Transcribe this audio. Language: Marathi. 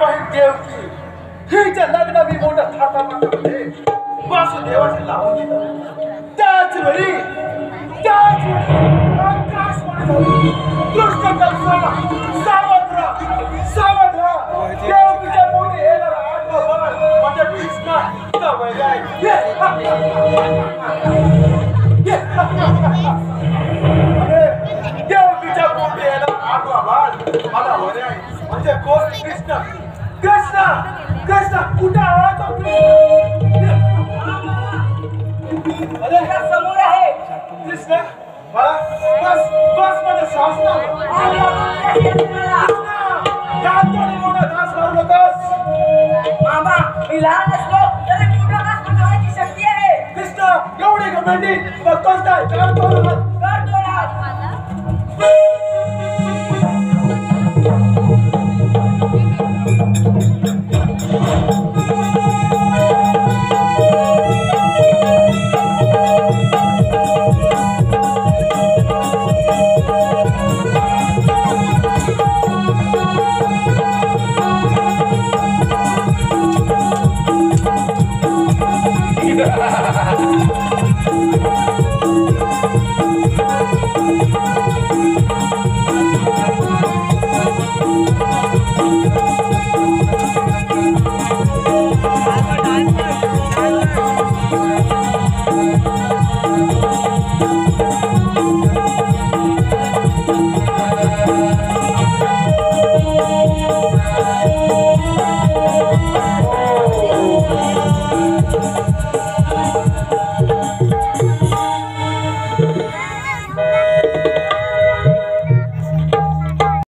बहीण देवकी हिच्या लग्न मी मोठा थाटामाटामध्ये वासुदेवाचे लावून दिलं. त्याच वेळी आकाश झाली. कृष्ण कंसा सावध राहा देवकीच्या पोटी येणारा आडवा बाळ म्हणजे कृष्णा हिचा वैरी आहे. अरे देवकीच्या पोटी येणारा आडवा बाळ मला वैरी आहे म्हणजे कोण? कृष्ण. कृष्ण कृष्ण कुठे आला तो कृष्ण? अरे हा समोर आहे कृष्ण. मला बस बस मध्ये श्वास ना. मोठा घास मारू नकोस. मामा मी लहान असलो तरी मोठा घास पचवायची शक्ती आहे. कृष्ण एवढी घमंडी बघतोस काय? करतो Ha ha ha ha!